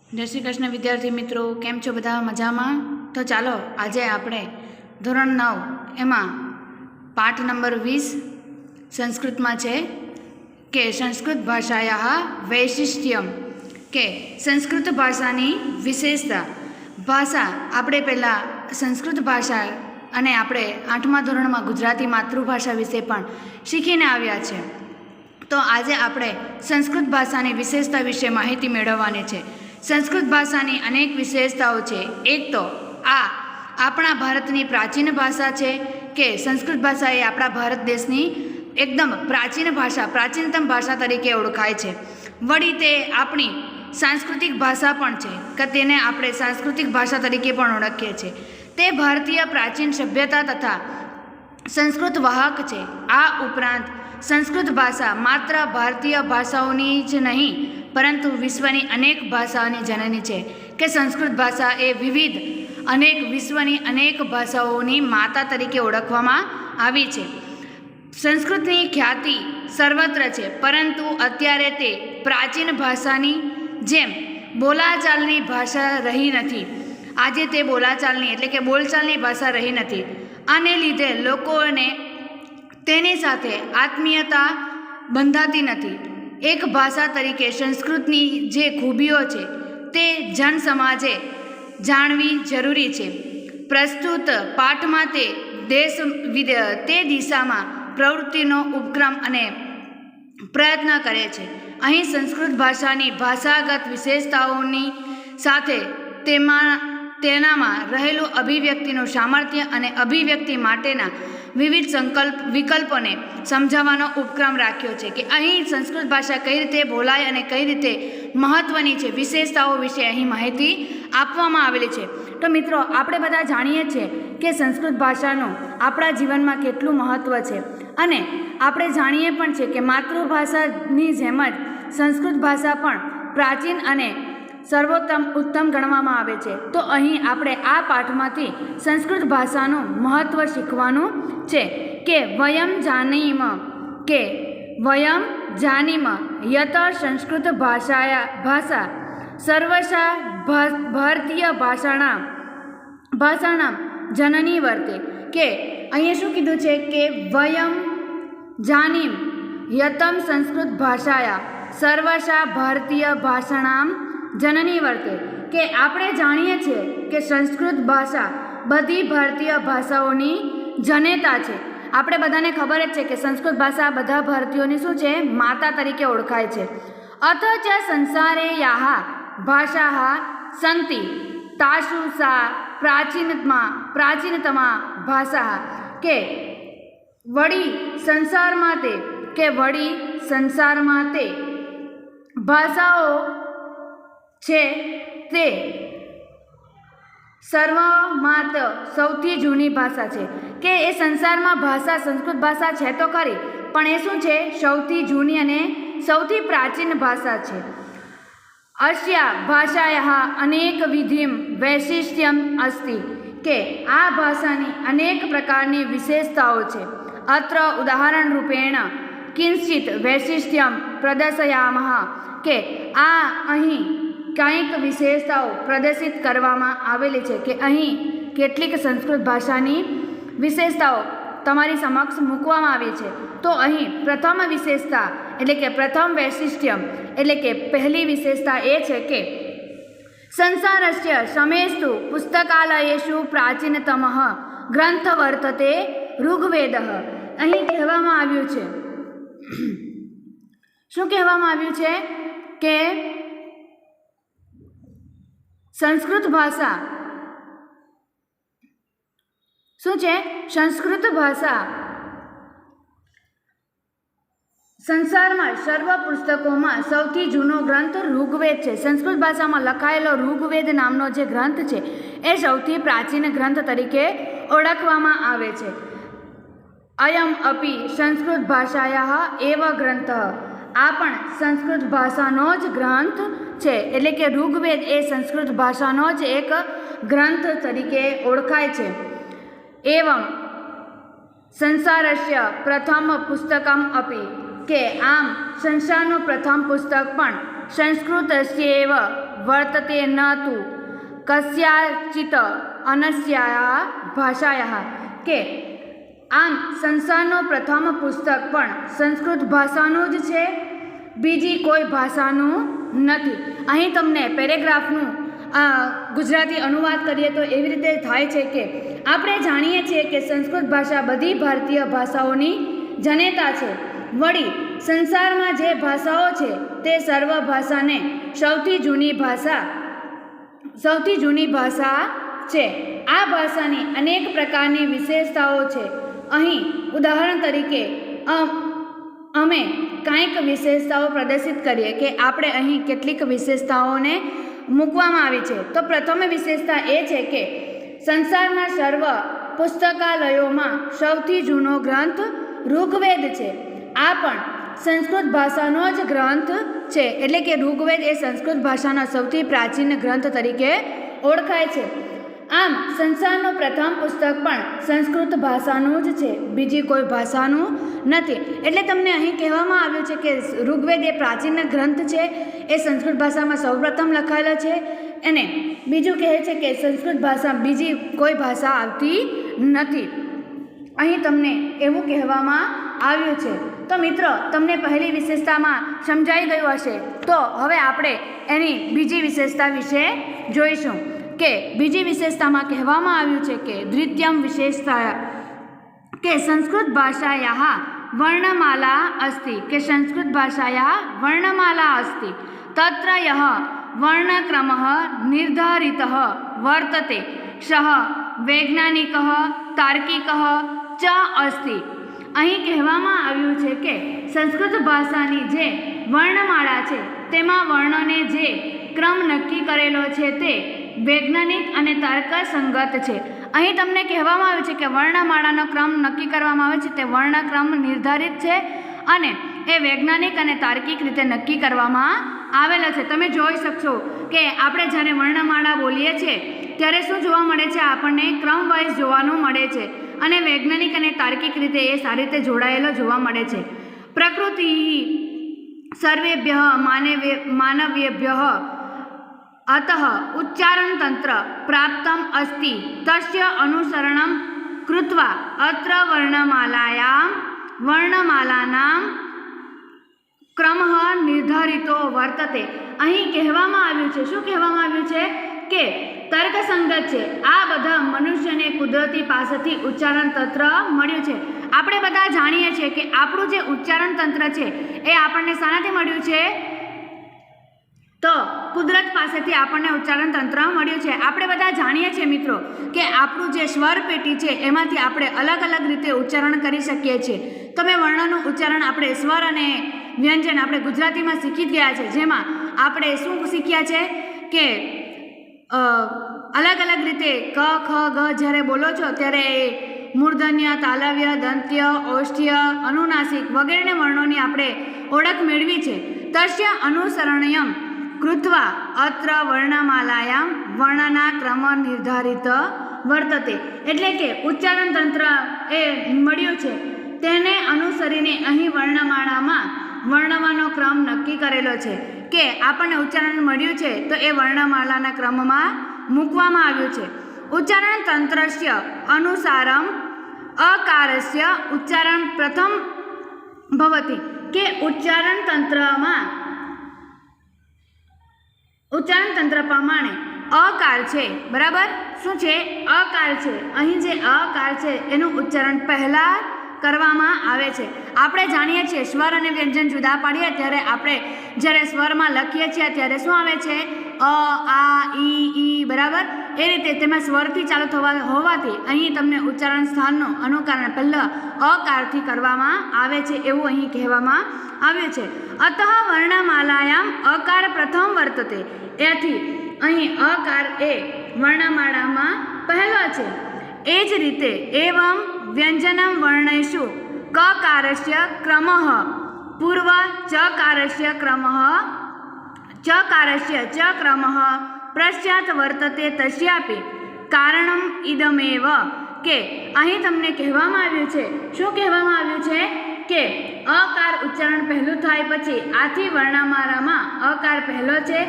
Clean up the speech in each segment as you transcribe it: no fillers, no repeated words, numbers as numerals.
जय श्री कृष्ण विद्यार्थी मित्रों, केम छो बधा मजामां? तो चालो आज आपणे धोरण 9 एमां पाठ नंबर 20 संस्कृत में छे के संस्कृत भाषायाः वैशिष्ट्यम के संस्कृत भाषानी विशेषता। भाषा आपणे पहला संस्कृत भाषा अने आपणे 8मा धोरणमां गुजराती मातृभाषा विषे पण शीखीने आव्या छे। तो आज आपणे संस्कृत भाषानी विशेषता विषे माहिती मेळववानी छे। संस्कृत भाषानी अनेक विशेषताओं है। एक तो आपणा भारतनी प्राचीन भाषा है कि संस्कृत भाषा ये आपणा भारत देशनी एकदम प्राचीन भाषा, प्राचीनतम भाषा तरीके ओळखाय छे। वળી ते आपणी सांस्कृतिक भाषा पण छे कि तेने आपणे सांस्कृतिक भाषा तरीके पण ओळखीए छे। ते भारतीय प्राचीन सभ्यता तथा संस्कृत वाहक है। आ उपरांत संस्कृत भाषा मात्र भारतीय भाषाओनी ज नहीं परंतु विश्वनी अनेक भाषाओनी जननी है कि संस्कृत भाषा ए विविध अनेक विश्वनी अनेक भाषाओनी माता तरीके ओळखवामां आवी छे। संस्कृतनी ख्याति सर्वत्र है परंतु अत्यारे ते प्राचीन भाषानी जेम बोलाचालनी भाषा रही नथी। आजे ते बोलाचालनी एटले के बोलचालनी भाषा रही नथी। आने लीधे लोकोने तेनी साथे आत्मीयता बंधाती नथी। एक भाषा तरीके संस्कृतनी जे खूबीओ छे ते जन समाजे जाणवी जरूरी है। प्रस्तुत पाठ में ते दिशा में प्रवृत्तिनो उपक्रम अने प्रयत्न करे छे। अहीं संस्कृत भाषानी भाषागत विशेषताओनी साथे तेनामां रहेलुं अभिव्यक्तिनुं सामर्थ्य अने अभिव्यक्ति माटेना विविध विकल्पों ने समझावानो उपक्रम राख्यो छे कि अहीं संस्कृत भाषा कई रीते बोलाय अने कई रीते महत्वनी छे। विशेषताओं विषे अहीं माहिती आपवामां आवेली छे। तो मित्रों, आपणे बधा जाणीए छीए कि संस्कृत भाषानुं आपणा जीवनमां केटलुं महत्व छे अने आपणे जाणीए पण छे कि मातृभाषानी जेम ज संस्कृत भाषा पण प्राचीन अने सर्वोत्तम उत्तम गणवामां आवे छे। तो अहीं आपणे आ पाठमांथी संस्कृत भाषानुं महत्व शीखवानुं छे के वयम जानीम यत संस्कृत भाषा सर्वशा भारतीय भाषाणां जननी वर्ते। के अहीं शुं कीधुं छे के वयम जानीम यतम संस्कृत भाषाया सर्वशा भारतीय भाषाणां जननी वर्ते के आपणे जाणीए छीए कि संस्कृत भाषा बधी भारतीय भाषाओनी जनेता छे। आपणे बधाने खबर ज छे कि संस्कृत भाषा बधा भारतीयोनी शुं छे माता तरीके ओळखाय छे। अथ च संसारे याः भाषाः सन्ति तासु सा प्राचीनतमा भाषाः के वળી संसारमां ते भाषाओ छे ते सर्वमात सौथी जूनी भाषा है कि ए संसार में भाषा संस्कृत भाषा है तो खरी पण ए शुं छे सौथी जूनी अने सौथी प्राचीन भाषा है। अस्या भाषायाः अनेक विधिं वैशिष्ट्यम् अस्ति के आ भाषानी अनेक प्रकारनी विशेषताओं है। अत्र उदाहरण रूपेण किंचित वैशिष्ट्यं प्रदर्शयामः के आ अहीं કંઈક વિશેષતાઓ પ્રદર્શિત કરવામાં આવેલી છે કે અહીં કેટલીક સંસ્કૃત ભાષાની વિશેષતાઓ તમારી સમક્ષ મૂકવામાં આવી છે। તો અહીં પ્રથમ વિશેષતા એટલે કે પ્રથમ વૈશિષ્ટ્યમ એટલે કે પહેલી વિશેષતા એ છે કે સંસારસ્ય સમેસ્તુ પુસ્તકાલયેષુ પ્રાચીનતમઃ ગ્રંથ વર્તતે ઋગ્વેદઃ। અહીં કહેવામાં આવ્યું છે, શું કહેવામાં આવ્યું છે કે संस्कृत भाषा शू है? संस्कृत भाषा संसार में सर्व पुस्तकों में सौथी जूनो ग्रंथ ऋग्वेद है। संस्कृत भाषा में लखायेलो ऋग्वेद नामनो जे ग्रंथ है ए सौथी प्राचीन ग्रंथ तरीके ओळखवामां आवे छे। अयम अपि संस्कृत भाषायाः एव ग्रंथः। आ पण संस्कृत भाषानो ज ग्रंथ है एटले के ऋग्वेद ए संस्कृत भाषानो ज एक ग्रंथ तरीके ओळखाय छे। एवं संसारस्य प्रथम पुस्तकम अपि के आम संसारनु प्रथम पुस्तक पण સંસ્કૃતસ્યૈવ વર્તતે ન તુ કસ્યાચિત અનસ્યા ભાષાયા કે આમ સંસારનો પ્રથમ પુસ્તક પણ સંસ્કૃત ભાષાનું જ છે, બીજી કોઈ ભાષાનું નથી. અહીં તમને પેરેગ્રાફનું ગુજરાતી અનુવાદ કરીએ તો એવી રીતે થાય છે કે આપણે જાણીએ છીએ કે સંસ્કૃત ભાષા બધી ભારતીય ભાષાઓની જનેતા છે. વળી સંસારમાં જે ભાષાઓ છે તે સર્વ ભાષાને સૌથી જૂની ભાષા છે. આ ભાષાની અનેક પ્રકારની વિશેષતાઓ છે. અહીં ઉદાહરણ તરીકે અમે કાંઈક વિશેષતાઓ પ્રદર્શિત કરીએ કે આપણે અહીં કેટલીક વિશેષતાઓને મૂકવામાં આવી છે. તો પ્રથમ વિશેષતા એ છે કે સંસારના સર્વ પુસ્તકાલયોમાં સૌથી જૂનો ગ્રંથ ઋગ્વેદ છે. આ પણ સંસ્કૃત ભાષાનો જ ગ્રંથ છે, એટલે કે ઋગ્વેદ એ સંસ્કૃત ભાષાનો સૌથી પ્રાચીન ગ્રંથ તરીકે ઓળખાય છે. આમ સંસારનું પ્રથમ પુસ્તક પણ સંસ્કૃત ભાષાનું જ છે, બીજી કોઈ ભાષાનું નથી. એટલે તમને અહીં કહેવામાં આવ્યું છે કે ઋગ્વેદ એ પ્રાચીન ગ્રંથ છે, એ સંસ્કૃત ભાષામાં સૌપ્રથમ લખાયેલો છે. અને બીજું કહે છે કે સંસ્કૃત ભાષા બીજી કોઈ ભાષા આવતી નથી. અહીં તમને એવું કહેવામાં આવ્યું છે. તો મિત્રો, તમને પહેલી વિશેષતામાં સમજાઈ ગયું હશે. તો હવે આપણે એની બીજી વિશેષતા વિશે જોઈશું કે બીજી વિશેષતામાં કહેવામાં આવ્યું છે કે દ્વિતીયમ વિશેષતા કે સંસ્કૃત ભાષાયાः વર્ણમાલા અસ્તિ કે સંસ્કૃત ભાષાયાः વર્ણમાલા અસ્તિ તત્ર યઃ વર્ણક્રમઃ નિર્ધારિતઃ વર્તતે સઃ વૈજ્ઞાનિકઃ તાર્કિકઃ ચ અસ્તિ. અહીં કહેવામાં આવ્યું છે કે સંસ્કૃત ભાષાની જે વર્ણમાળા છે તેમાં વર્ણોને જે ક્રમ નક્કી કરેલો છે તે વૈજ્ઞાનિક અને તર્કસંગત છે. અહીં તમને કહેવામાં આવ્યું છે કે વર્ણમાળાનો ક્રમ નક્કી કરવામાં આવે છે તે વર્ણક્રમ નિર્ધારિત છે અને એ વૈજ્ઞાનિક અને તાર્કિક રીતે નક્કી કરવામાં આવેલો છે. તમે જોઈ શકશો કે આપણે જ્યારે વર્ણમાળા બોલીએ છીએ ત્યારે શું જોવા મળે છે? આપણને ક્રમ વાઇઝ જોવાનું મળે છે અને વૈજ્ઞાનિક અને તાર્કિક રીતે એ સારી રીતે જોડાયેલો જોવા મળે છે. પ્રકૃતિ સર્વેભ્યઃ માનવેભ્યઃ અતઃ ઉચ્ચારણ તંત્ર પ્રાપ્તમ અસ્તિ તસ્ય અનુસરણમ કૃત્વા અત્ર વર્ણમાલાનામ ક્રમઃ નિર્ધારિતો વર્તતે. અહીં કહેવામાં આવ્યું છે, શું કહેવામાં આવ્યું છે કે તર્કસંગત છે. આ બધા મનુષ્યને કુદરતી પાસેથી ઉચ્ચારણ તંત્ર મળ્યું છે. આપણે બધા જાણીએ છીએ કે આપણું જે ઉચ્ચારણ તંત્ર છે એ આપણને શાનાથી મળ્યું છે? તો કુદરત પાસેથી આપણને ઉચ્ચારણ તંત્ર મળ્યું છે. આપણે બધા જાણીએ છીએ મિત્રો કે આપણું જે સ્વર પેટી છે એમાંથી આપણે અલગ અલગ રીતે ઉચ્ચારણ કરી શકીએ છીએ. તમે વર્ણનું ઉચ્ચારણ આપણે સ્વર અને વ્યંજન આપણે ગુજરાતીમાં શીખી ગયા છે, જેમાં આપણે શું શીખ્યા છે કે અલગ અલગ રીતે ક ખ ગ જ્યારે બોલો છો ત્યારે મૂર્ધન્ય, તાલવ્ય, દંત્ય, ઓષ્ઠ્ય, અનુનાસિક વગેરે વર્ણોની આપણે ઓળખ મેળવી છે. તસ્ય અનુસરણ્યમ કૃત્વા અત્ર વર્ણમાલાયામ વર્ણના ક્રમ નિર્ધારિત વર્તતે. એટલે કે ઉચ્ચારણ તંત્ર એ મળ્યું છે, તેને અનુસરીને અહીં વર્ણમાળામાં વર્ણવાનો ક્રમ નક્કી કરેલો છે કે આપણને ઉચ્ચારણ મળ્યું છે તો એ વર્ણમાલાના ક્રમમાં મૂકવામાં આવ્યું છે. ઉચ્ચારણ તંત્રસ્ય અનુસારમ અકારસ્ય ઉચ્ચારણ પ્રથમ ભવતિ કે ઉચ્ચારણ તંત્ર પ્રમાણે અકાર છે, બરાબર? શું છે? અકાર છે. અહીં જે અકાર છે એનું ઉચ્ચારણ પહેલાં કરવામાં આવે છે. આપણે જાણીએ છીએ સ્વર અને વ્યંજન જુદા પાડીએ ત્યારે આપણે જ્યારે સ્વરમાં લખીએ છીએ ત્યારે શું આવે છે? અ, આ, ઈ, બરાબર? એ રીતે તેમાં સ્વરથી ચાલુ હોવાથી અહીં તમને ઉચ્ચારણ સ્થાનનું અનુકરણ પહેલાં અકારથી કરવામાં આવે છે એવું અહીં કહેવામાં આવ્યું છે. અતઃ વર્ણમાલાયામ અકાર પ્રથમ વર્તતે. એથી અહીં અકાર એ વર્ણમાળામાં પહેલો છે. એ જ રીતે એવં વ્યંજનમ વર્ણેષુ કકારસ્ય ક્રમઃ પૂર્વ ચકારસ્ય ચ ક્રમઃ પશ્ચાત વર્તતે તસ્યાપી કારણમ ઇદમેવ. કે અહીં તમને કહેવામાં આવ્યું છે, શું કહેવામાં આવ્યું છે કે અકાર ઉચ્ચારણ પહેલું થાય પછી આથી વર્ણમાળામાં અકાર પહેલો છે.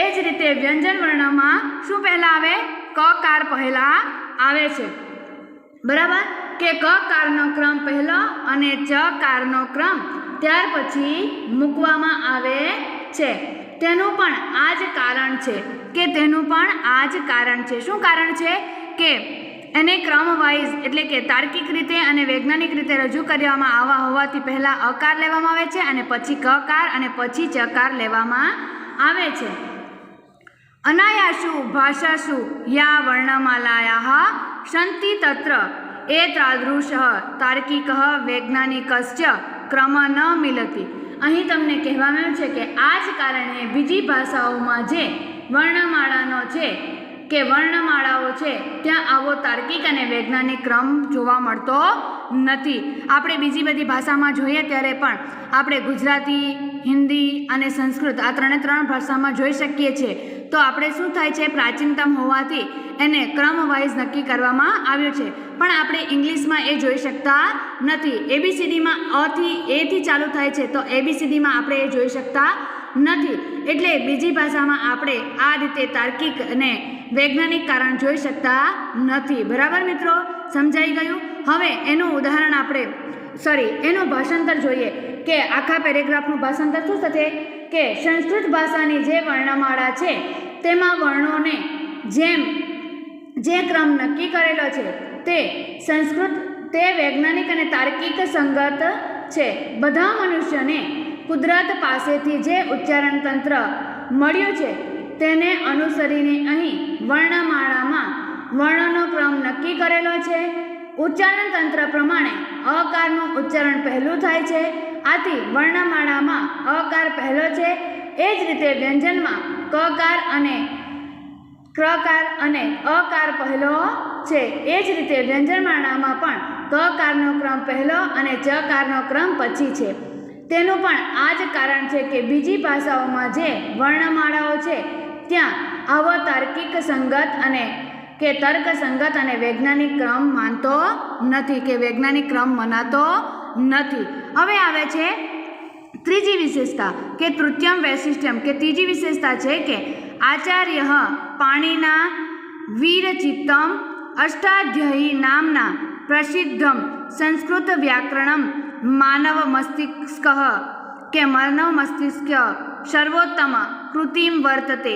એ જ રીતે વ્યંજન વર્ણમાં શું પહેલાં આવે? કકાર પહેલાં આવે છે. બરાબર કે કકારનો ક્રમ પહેલો અને ચકારનો ક્રમ ત્યાર પછી મૂકવામાં આવે છે. તેનું પણ આ જ કારણ છે શું કારણ છે કે એને ક્રમવાઇઝ એટલે કે તાર્કિક રીતે અને વૈજ્ઞાનિક રીતે રજૂ કરવામાં આવવા હોવાથી પહેલાં અકાર લેવામાં આવે છે અને પછી કકાર અને પછી ચકાર લેવામાં આવે છે. અનાયાસુ ભાષાસુ યા વર્ણમાલાયાઃ સન્તિ તત્ર એતાદૃશઃ તાર્કિકઃ વૈજ્ઞાનિકશ્ચ ક્રમ ન મિલતિ. અહીં તમને કહેવામાં આવ્યું છે કે આ જ કારણે બીજી ભાષાઓમાં જે વર્ણમાળાઓ છે ત્યાં આવો તાર્કિક અને વૈજ્ઞાનિક ક્રમ જોવા મળતો નથી. આપણે બીજી બધી ભાષામાં જોઈએ ત્યારે પણ આપણે ગુજરાતી, હિન્દી અને સંસ્કૃત આ ત્રણ ભાષામાં જોઈ શકીએ છીએ. તો આપણે શું થાય છે, પ્રાચીનતમ હોવાથી એને ક્રમવાઇઝ નક્કી કરવામાં આવ્યું છે. પણ આપણે ઇંગ્લિશમાં એ જોઈ શકતા નથી. એબીસીડીમાં એથી ચાલુ થાય છે તો એબીસીડીમાં આપણે એ જોઈ શકતા નથી. એટલે બીજી ભાષામાં આપણે આ રીતે તાર્કિક અને વૈજ્ઞાનિક કારણ જોઈ શકતા નથી. બરાબર મિત્રો, સમજાઈ ગયું? હવે એનું ઉદાહરણ એનું ભાષાંતર જોઈએ કે આખા પેરેગ્રાફનું ભાષાંતર શું થશે કે સંસ્કૃત ભાષાની જે વર્ણમાળા છે તેમાં વર્ણોને જે ક્રમ નક્કી કરેલો છે તે વૈજ્ઞાનિક અને તાર્કિક સંગત છે. બધા મનુષ્યને કુદરત પાસેથી જે ઉચ્ચારણ તંત્ર મળ્યું છે તેને અનુસરીને અહીં વર્ણમાળામાં વર્ણોનો ક્રમ નક્કી કરેલો છે. ઉચ્ચારણ તંત્ર પ્રમાણે અકારનું ઉચ્ચારણ પહેલું થાય છે. આથી વર્ણમાળામાં અકાર પહેલો છે. એ જ રીતે વ્યંજનમાં કકાર અને ક્રકાર અને અકાર પહેલો છે. એ જ રીતે વ્યંજનમાળામાં પણ કકારનો ક્રમ પહેલો અને ચકારનો ક્રમ પછી છે. તેનું પણ આ જ કારણ છે કે બીજી ભાષાઓમાં જે વર્ણમાળાઓ છે ત્યાં આવો તાર્કિક સંગત અને કે તર્કસંગત અને વૈજ્ઞાનિક ક્રમ માનતો નથી કે વૈજ્ઞાનિક ક્રમ મનાતો નથી. હવે આવે છે ત્રીજી વિશેષતા કે તૃતીયમ વૈશિષ્ટ્યમ કે ત્રીજી વિશેષતા છે કે આચાર્ય પાણીના વીરચિત્તમ અષ્ટાધ્યાયી નામના પ્રસિદ્ધમ સંસ્કૃત વ્યાકરણમ માનવ મસ્તિષ્ક સર્વોત્તમ કૃતિમ વર્તતે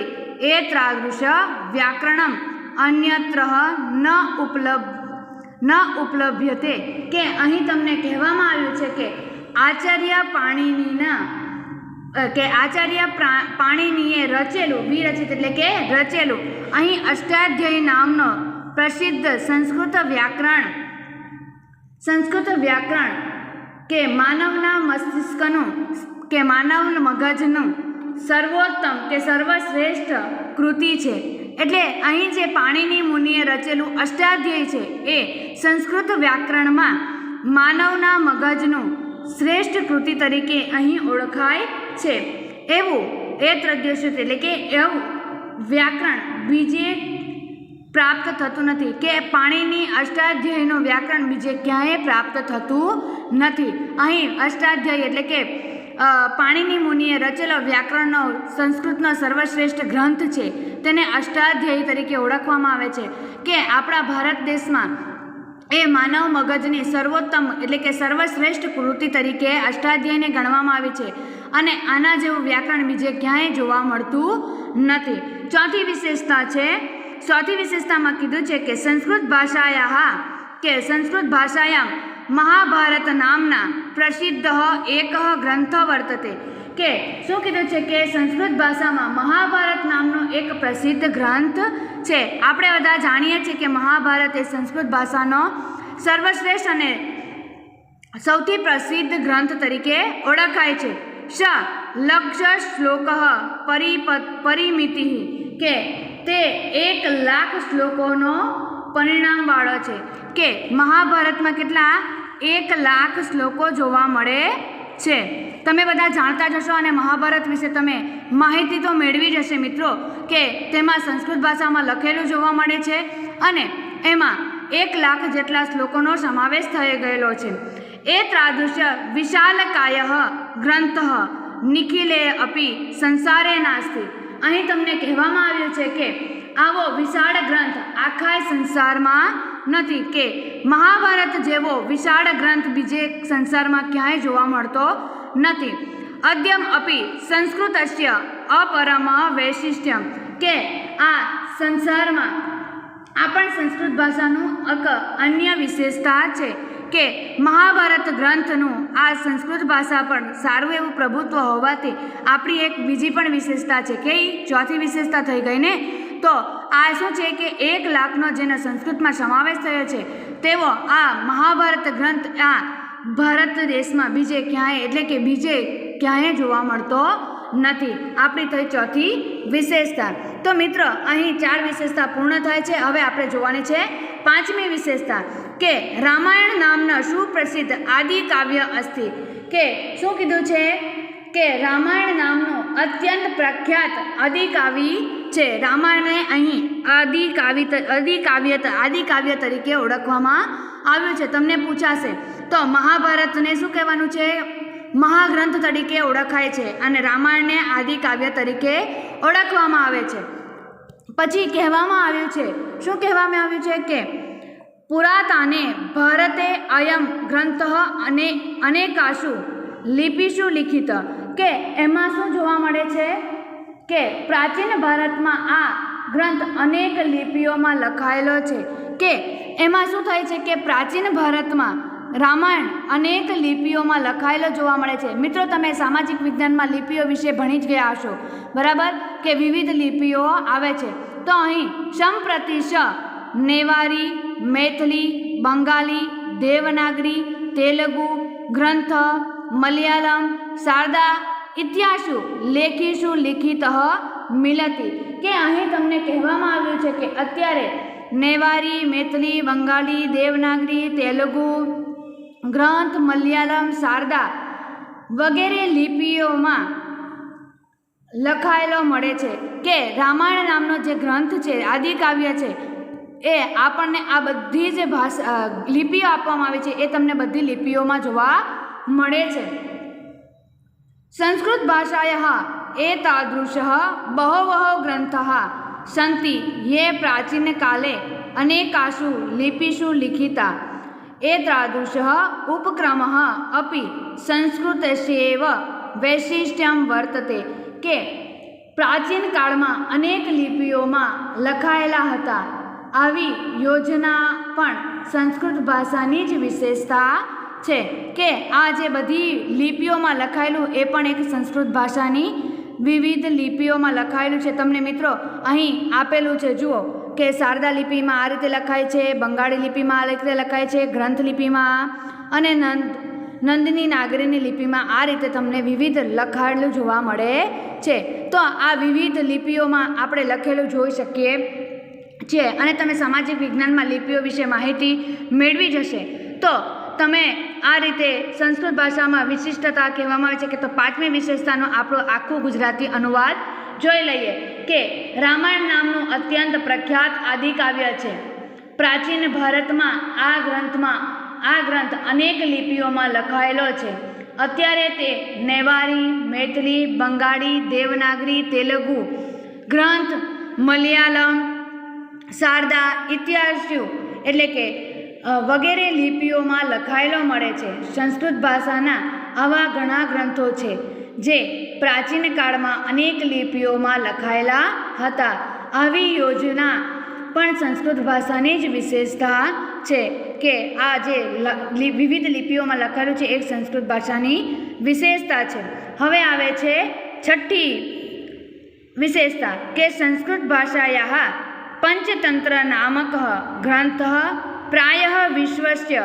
એતાદૃશ વ્યાકરણમ અન્યત્ર ન ઉપલભ્યતે. કે અહીં તમને કહેવામાં આવ્યું છે કે આચાર્ય પાણીનીએ રચેલું વિરચિત એટલે કે રચેલું અહીં અષ્ટાધ્યાયી નામનો પ્રસિદ્ધ સંસ્કૃત વ્યાકરણ કે માનવના મસ્તિષ્કનું કે માનવ મગજનું સર્વોત્તમ કે સર્વશ્રેષ્ઠ કૃતિ છે. એટલે અહીં જે પાણીની મુનિએ રચેલું અષ્ટાધ્યાયી છે એ સંસ્કૃત વ્યાકરણમાં માનવના મગજનું શ્રેષ્ઠ કૃતિ તરીકે અહીં ઓળખાય છે. એવું ત્રદ્યશુત એટલે કે એવું વ્યાકરણ બીજે પ્રાપ્ત થતું નથી કે પાણીની અષ્ટાધ્યાયીનું વ્યાકરણ બીજે ક્યાંય પ્રાપ્ત થતું નથી. અહીં અષ્ટાધ્યાયી એટલે કે પાણીની મુનિએ રચેલો વ્યાકરણનો સંસ્કૃતનો સર્વશ્રેષ્ઠ ગ્રંથ છે તેને અષ્ટાધ્યાયી તરીકે ઓળખવામાં આવે છે. કે આપણા ભારત દેશમાં એ માનવ મગજની સર્વોત્તમ એટલે કે સર્વશ્રેષ્ઠ કૃતિ તરીકે અષ્ટાધ્યાયીને ગણવામાં આવી છે અને આના જેવું વ્યાકરણ બીજે ક્યાંય જોવા મળતું નથી. ચોથી વિશેષતામાં કીધું છે કે સંસ્કૃત ભાષાયામ મહાભારત નામના પ્રસિદ્ધ એક ગ્રંથ વર્તતે. કે શું કીધું છે કે સંસ્કૃત ભાષામાં મહાભારત નામનો એક પ્રસિદ્ધ ગ્રંથ છે. આપણે બધા જાણીએ છીએ કે મહાભારત એ સંસ્કૃત ભાષાનો સર્વશ્રેષ્ઠ અને સૌથી પ્રસિદ્ધ ગ્રંથ તરીકે ઓળખાય છે. લક્ષ શ્લોક પરિમિતિ કે તે 1,00,000 શ્લોકોનો પરિણામવાળો છે. કે મહાભારતમાં કેટલા 1,00,000 શ્લોકો જોવા મળે છે. તમે બધા જાણતા જ હશો અને મહાભારત વિશે તમે માહિતી તો મેળવી જ હશે મિત્રો કે તેમાં સંસ્કૃત ભાષામાં લખેલું જોવા મળે છે અને એમાં 1,00,000 જેટલા શ્લોકોનો સમાવેશ થઈ ગયેલો છે. एतादृश विशालकायः ग्रंथः निखिले अपि संसारे नास्ति। અહીં તમને કહેવામાં આવ્યું છે કે આવો વિશાળ ગ્રંથ આખા સંસારમાં નથી, કે મહાભારત જેવો વિશાળ ગ્રંથ બીજે સંસારમાં ક્યાંય જોવા મળતો નથી। અદ્યમ અપી સંસ્કૃતસ્ય અપરમ વૈશિષ્ટ્યમ, કે આ સંસારમાં આ પણ સંસ્કૃત ભાષાનું એક અન્ય વિશેષતા છે કે મહાભારત ગ્રંથનું આ સંસ્કૃત ભાષા પર સારું એવું પ્રભુત્વ હોવાથી આપણી એક બીજી પણ વિશેષતા છે કે ચોથી વિશેષતા થઈ ગઈ ને। તો આ શું છે કે 1 લાખનો જેનો સંસ્કૃતમાં સમાવેશ થયો છે તેવો આ મહાભારત ગ્રંથ આ ભારત દેશમાં બીજે ક્યાંય એટલે કે બીજે ક્યાંય જોવા મળતો નથી। આપણી થઈ ચોથી વિશેષતા। તો મિત્ર અહીં 4 વિશેષતા પૂર્ણ થાય છે। હવે આપણે જોવાની છે 5મી વિશેષતા કે રામાયણ નામના સુપ્રસિદ્ધ આદિ કાવ્ય અસ્તિ, કે શું કીધું છે કે રામાયણ નામનું અત્યંત પ્રખ્યાત આદિકાવ્ય છે। રામાયણને અહીં આદિકાવ્ય તરીકે ઓળખવામાં આવ્યું છે। તમને પૂછાશે તો મહાભારતને શું કહેવાનું છે? મહાગ્રંથ તરીકે ઓળખાય છે અને રામાયણને આદિકાવ્ય તરીકે ઓળખવામાં આવે છે। પછી કહેવામાં આવ્યું છે, શું કહેવામાં આવ્યું છે કે પુરાતાને ભારતે અયમ ગ્રંથ અને અનેકાશુ લિપિષુ લિખિત, કે એમાં શું જોવા મળે છે કે પ્રાચીન ભારતમાં આ ગ્રંથ અનેક લિપિઓમાં લખાયેલો છે। કે એમાં શું થાય છે કે પ્રાચીન ભારતમાં રામાયણ અનેક લિપિઓમાં લખાયેલો જોવા મળે છે। મિત્રો તમે સામાજિક વિજ્ઞાનમાં લિપિઓ વિશે ભણી જ ગયા હશો, બરાબર, કે વિવિધ લિપિઓ આવે છે। તો અહીં સંપ્રતિ નેવારી, મૈથિલી, બંગાળી, દેવનાગરી, તેલુગુ ગ્રંથ, મલયાલમ, શારદા ઇત્યાસુ લેખીષુ લિખિત મિલતી, કે અહીં તમને કહેવામાં આવ્યું છે કે અત્યારે નેવારી, મૈથિલી, બંગાળી, દેવનાગરી, તેલુગુ ગ્રંથ, મલયાલમ, શારદા વગેરે લિપિઓમાં લખાયેલો મળે છે। કે રામાયણ નામનો જે ગ્રંથ છે આદિકાવ્ય છે એ આપણને આ બધી જે ભાષા લિપિઓ આપવામાં આવી છે એ તમને બધી લિપિઓમાં જોવા મળે છે। સંસ્કૃત ભાષાયાः एतादृशः बहवः ग्रन्थाः सन्ति ये प्राचीनकाले अनेकासु लिपिषु लिखिता। एतादृशः उपक्रमः अपि संस्कृतस्यैव वैशिष्ट्यं वर्तते, કે પ્રાચીન કાળમાં અનેક લિપિઓમાં લખાયેલા હતા। આવી યોજના પણ સંસ્કૃત ભાષાની જ વિશેષતા છે, કે આ જે બધી લિપિઓમાં લખાયેલું એ પણ એક સંસ્કૃત ભાષાની વિવિધ લિપિઓમાં લખાયેલું છે। તમને મિત્રો અહીં આપેલું છે, જુઓ કે શારદા લિપિમાં આ રીતે લખાય છે, બંગાળી લિપિમાં આ રીતે લખાય છે, ગ્રંથ લિપિમાં અને નંદની નાગરીની લિપિમાં આ રીતે તમને વિવિધ લખાયેલું જોવા મળે છે। તો આ વિવિધ લિપિઓમાં આપણે લખેલું જોઈ શકીએ છીએ અને તમે સામાજિક વિજ્ઞાનમાં લિપિઓ વિશે માહિતી મેળવી જશે। તો તમે આ રીતે સંસ્કૃત ભાષામાં વિશિષ્ટતા કહેવામાં આવે છે કે તો 5મી વિશેષતાનો આપણો આખું ગુજરાતી અનુવાદ જોઈ લઈએ કે રામાયણ નામનું અત્યંત પ્રખ્યાત આદિકાવ્ય છે। પ્રાચીન ભારતમાં આ ગ્રંથ અનેક લિપિઓમાં લખાયેલો છે। અત્યારે તે નેવારી, મૈથિલી, બંગાળી, દેવનાગરી, તેલુગુ ગ્રંથ, મલયાલમ, શારદા ઇત્યાદિ એટલે કે વગેરે લિપિઓમાં લખાયેલો મળે છે। સંસ્કૃત ભાષાના આવા ઘણા ગ્રંથો છે જે પ્રાચીન કાળમાં અનેક લિપિઓમાં લખાયેલા હતા। આવી યોજના પણ સંસ્કૃત ભાષાની જ વિશેષતા છે કે આ જે વિવિધ લિપિઓમાં લખાયેલું છે એક સંસ્કૃત ભાષાની વિશેષતા છે। હવે આવે છે 6ઠી વિશેષતા કે સંસ્કૃત ભાષાયાः પંચતંત્ર નામક ગ્રંથः प्रायः विश्वस्य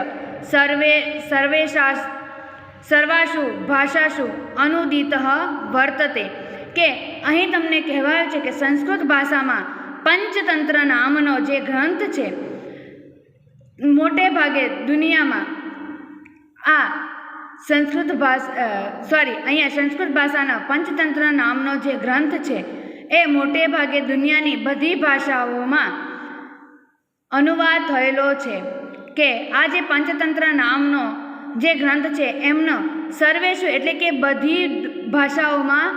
सर्वासु भाषासु अनुदितः वर्तते, કે અહીં તમને કહેવાયું છે કે સંસ્કૃત ભાષામાં પંચતંત્ર નામનો જે ગ્રંથ છે મોટે ભાગે દુનિયામાં આ સંસ્કૃત ભાષાના પંચતંત્ર નામનો જે ગ્રંથ છે એ મોટે ભાગે દુનિયાની બધી ભાષાઓમાં અનુવાદ થયેલો છે। કે આ જે પંચતંત્ર નામનો જે ગ્રંથ છે એમનો સર્વેશુ એટલે કે બધી ભાષાઓમાં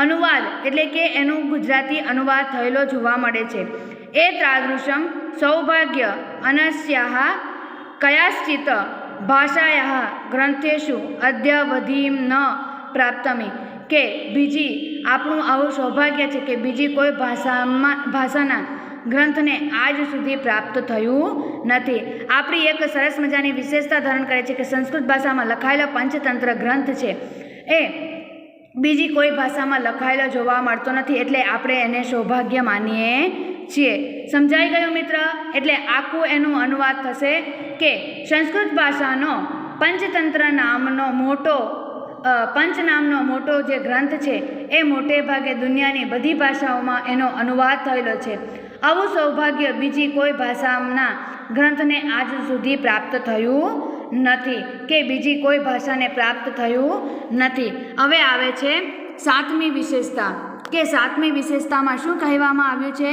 અનુવાદ એટલે કે એનું ગુજરાતી અનુવાદ થયેલો જોવા મળે છે. એ તાદૃશમ સૌભાગ્ય અનસ્યાહ કયાશ્ચિત ભાષાયાઃ ગ્રંથેષુ અદ્યાવધિમ ન પ્રાપ્તમી, કે બીજી આપણું આવું સૌભાગ્ય છે કે બીજી કોઈ ભાષાના ગ્રંથને આજ સુધી પ્રાપ્ત થયું નથી. આપણી એક સરસ મજાની વિશેષતા ધારણ કરે છે કે સંસ્કૃત ભાષામાં લખાયેલો પંચતંત્ર ગ્રંથ છે એ બીજી કોઈ ભાષામાં લખાયેલો જોવા મળતો નથી, એટલે આપણે એને સૌભાગ્ય માનીએ છીએ. સમજાઈ ગયું મિત્ર? એટલે આખું એનું અનુવાદ થશે કે સંસ્કૃત ભાષાનો પંચતંત્ર નામનો પંચ નામનો મોટો જે ગ્રંથ છે એ મોટે ભાગે દુનિયાની બધી ભાષાઓમાં એનો અનુવાદ થયેલો છે. આવું સૌભાગ્ય બીજી કોઈ ભાષાના ગ્રંથને આજ સુધી પ્રાપ્ત થયું નથી, કે બીજી કોઈ ભાષાને પ્રાપ્ત થયું નથી. હવે આવે છે સાતમી વિશેષતા, કે સાતમી વિશેષતામાં શું કહેવામાં આવ્યું છે?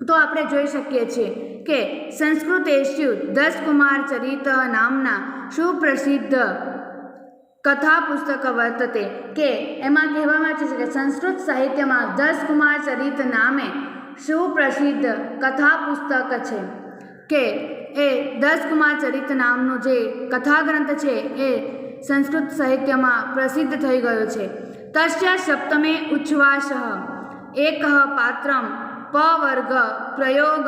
તો આપણે જોઈ શકીએ છીએ કે સંસ્કૃતેષુ 10 કુમાર ચરિત નામના સુપ્રસિદ્ધ કથા પુસ્તક વર્તતે, કે એમાં કહેવામાં આવે છે કે સંસ્કૃત સાહિત્યમાં 10 કુમાર ચરિત નામે સુપ્રસિદ્ધ કથા પુસ્તક છે, કે એ 10 કુમાર ચરિત નામનું જે કથા ગ્રંથ છે એ સંસ્કૃત સાહિત્યમાં પ્રસિદ્ધ થઈ ગયો છે. તસ્ય સપ્તમે ઉચ્છ્વાસ એક પાત્રમ પવર્ગ પ્રયોગ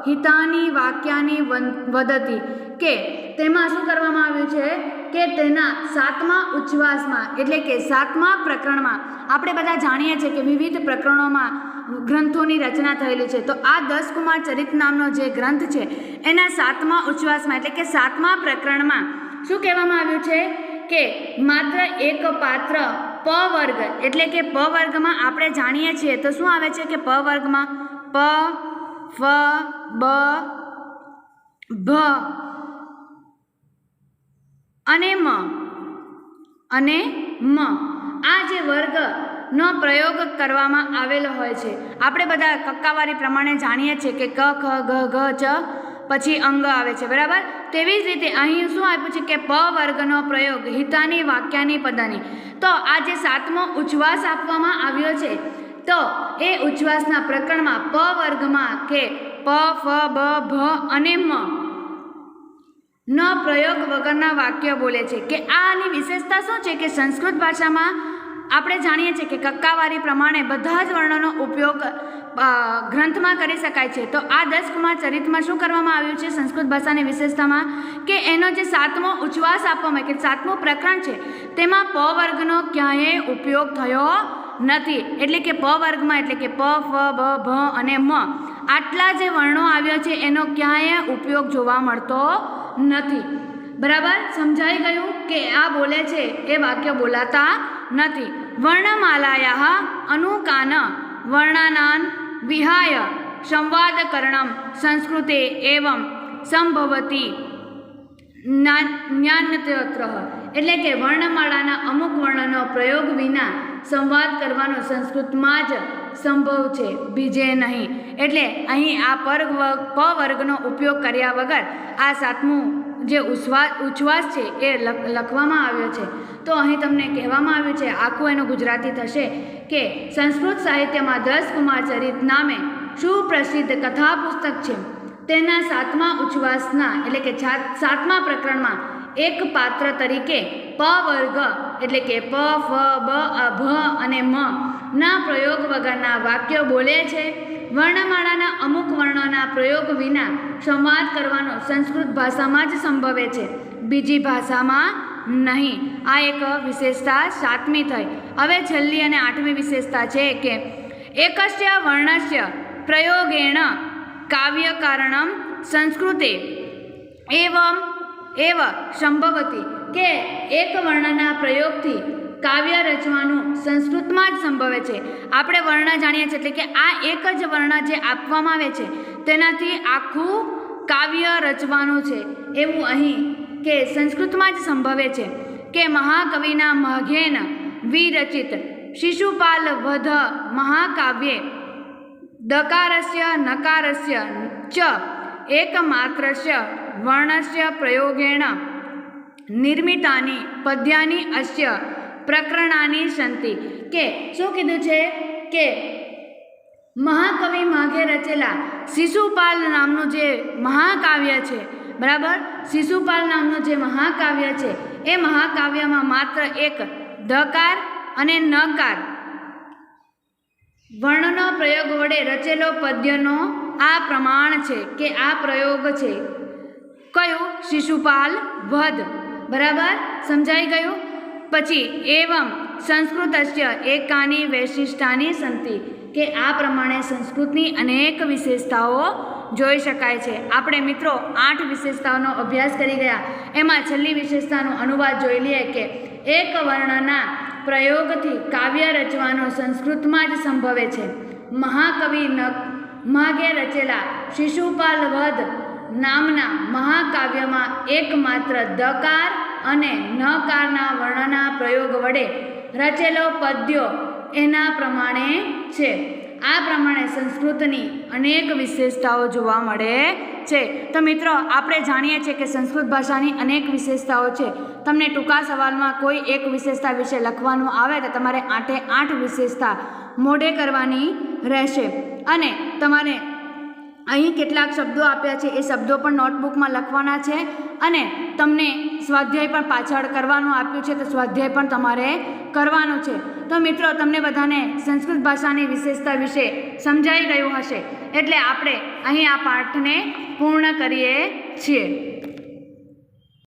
હિતાની વાક્યાની વદતી, કે તેમાં શું કરવામાં આવ્યું છે કે તેના 7મા ઉચ્છ્વાસમાં એટલે કે 7મા પ્રકરણમાં, આપણે બધા જાણીએ છીએ કે વિવિધ પ્રકરણોમાં ગ્રંથોની રચના થયેલી છે, તો આ 10 કુમાર ચરિત નામનો જે ગ્રંથ છે એના 7મા ઉચ્છ્વાસમાં એટલે કે 7મા પ્રકરણમાં શું કહેવામાં આવ્યું છે કે માત્ર એક પાત્ર પ વર્ગ એટલે કે પ વર્ગમાં આપણે જાણીએ છીએ તો શું આવે છે કે પ વર્ગમાં પ, ફ, બ, ભ અને મ આ જે વર્ગનો પ્રયોગ કરવામાં આવેલો હોય છે. આપણે બધા કક્કાવારી પ્રમાણે જાણીએ છીએ કે ક, ખ, ગ, ઘ, ચ પછી અંગ આવે છે, બરાબર? તેવી જ રીતે અહીં શું આપ્યું છે કે પ વર્ગનો પ્રયોગ હિતાની વાક્યાની પદાની. તો આ જે 7મો ઉચ્છ્વાસ આપવામાં આવ્યો છે તો એ ઉચ્છ્વાસના પ્રકરણમાં પ વર્ગમાં કે પ, ફ, બ, ભ અને મ ન પ્રયોગ વગરના વાક્ય બોલે છે. કે આની વિશેષતા શું છે કે સંસ્કૃત ભાષામાં આપણે જાણીએ છીએ કે કક્કાવારી પ્રમાણે બધા જ વર્ણોનો ઉપયોગ ગ્રંથમાં કરી શકાય છે. તો આ 10 કુમાર ચરિતમાં શું કરવામાં આવ્યું છે સંસ્કૃત ભાષાની વિશેષતામાં કે એનો જે 7મો ઉચ્છ્વાસ આપવામાં કે 7મું પ્રકરણ છે તેમાં પ વર્ગનો ક્યાંય ઉપયોગ થયો નથી. એટલે કે પ વર્ગમાં એટલે કે પ, ફ, બ, ભ અને મ આટલા જે વર્ણો આવ્યો છે એનો ક્યાંય ઉપયોગ જોવા મળતો નથી. બરાબર? સમજાઈ ગયું કે આ બોલે છે એ વાક્ય બોલાતા નથી. વર્ણમાલાયાઃ અનુકાન વર્ણાનાન વિહાય સંવાદકરણમ સંસ્કૃતે એવં સંભવતી જ્ઞાનત્ર, એટલે કે વર્ણમાળાના અમુક વર્ણનો પ્રયોગ વિના સંવાદ કરવાનો સંસ્કૃતમાં જ સંભવ છે, બીજે નહીં. એટલે અહીં આ પ વર્ગનો ઉપયોગ કર્યા વગર આ 7મું જે ઉચ્છ્વાસ છે એ લખવામાં આવ્યો છે. તો અહીં તમને કહેવામાં આવ્યું છે આખું એનું ગુજરાતી થશે કે સંસ્કૃત સાહિત્યમાં 10 કુમાર ચરિત નામે સુપ્રસિદ્ધ કથા પુસ્તક છે. તેના 7મા ઉચ્છ્વાસના એટલે કે 7મા પ્રકરણમાં એક પાત્ર તરીકે પ વર્ગ એટલે કે પ, ફ, બ, ભ અને મ ના પ્રયોગ વગરના વાક્યો બોલે છે. વર્ણમાળાના અમુક વર્ણોના પ્રયોગ વિના સંવાદ કરવાનો સંસ્કૃત ભાષામાં જ સંભવે છે, બીજી ભાષામાં નહીં. આ એક વિશેષતા 7મી થઈ. હવે છેલ્લી અને 8મી વિશેષતા છે કે એકસ્ય વર્ણસ્ય પ્રયોગેણ કાવ્યકારણમ સંસ્કૃતે એવ સંભવતી, કે એક વર્ણના પ્રયોગથી કાવ્ય રચવાનું સંસ્કૃતમાં જ સંભવે છે. આપણે વર્ણ જાણીએ છીએ એટલે કે આ એક જ વર્ણ જે આપવામાં આવે છે તેનાથી આખું કાવ્ય રચવાનું છે એવું અહીં કે સંસ્કૃતમાં જ સંભવે છે. કે મહાકવિના મઘેન વિરચિત શિશુપાલ વધ મહાકાવ્યે દકારસ્ય નકારસ્ય ચ એકમાત્રસ્ય વર્ણસ્ય પ્રયોગેણ નિર્મિતાની પદ્યાની અસ્ય પ્રકરણાની સંતિ કે શું કીધું છે કે મહાકવિ માઘે રચેલા શિશુપાલ નામનું જે મહાકાવ્ય છે, બરાબર, શિશુપાલ નામનું જે મહાકાવ્ય છે એ મહાકાવ્યમાં માત્ર એક દકાર અને નકાર વર્ણનો પ્રયોગ વડે રચેલો પદ્યનો આ પ્રમાણ છે કે આ પ્રયોગ છે. કયું? શિશુપાલ વધ. બરાબર, સમજાઈ ગયું. પછી એવમ સંસ્કૃતસ્ય એકાની વૈશિષ્ટાની સંતિ કે આ પ્રમાણે સંસ્કૃતની અનેક વિશેષતાઓ જોઈ શકાય છે. આપણે મિત્રો 8 વિશેષતાઓનો અભ્યાસ કરી ગયા. એમાં છેલ્લી વિશેષતાનો અનુવાદ જોઈ લઈએ કે એક વર્ણના પ્રયોગથી કાવ્ય રચવાનો સંસ્કૃતમાં જ સંભવે છે. મહાકવિ માઘે રચેલા શિશુપાલ વધ નામના મહાકાવ્યમાં એકમાત્ર દકાર અને નકારના વર્ણના પ્રયોગ વડે રચેલો પદ્યો એના પ્રમાણે છે. આ પ્રમાણે સંસ્કૃતની અનેક વિશેષતાઓ જોવા મળે છે. તો મિત્રો આપણે જાણીએ છીએ કે સંસ્કૃત ભાષાની અનેક વિશેષતાઓ છે. તમને ટૂંકા સવાલમાં કોઈ એક વિશેષતા વિશે લખવાનું આવે તો તમારે 8 વિશેષતા મોઢે કરવાની રહેશે. અને તમારે અહીં કેટલાક શબ્દો આપ્યા છે એ શબ્દો પણ નોટબુકમાં લખવાના છે. અને તમને સ્વાધ્યાય પણ પાછળ કરવાનું આપ્યું છે તો સ્વાધ્યાય પણ તમારે કરવાનું છે. તો મિત્રો તમને બધાને સંસ્કૃત ભાષાની વિશેષતા વિશે સમજાઈ ગયું હશે. એટલે આપણે અહીં આ પાઠને પૂર્ણ કરીએ છીએ.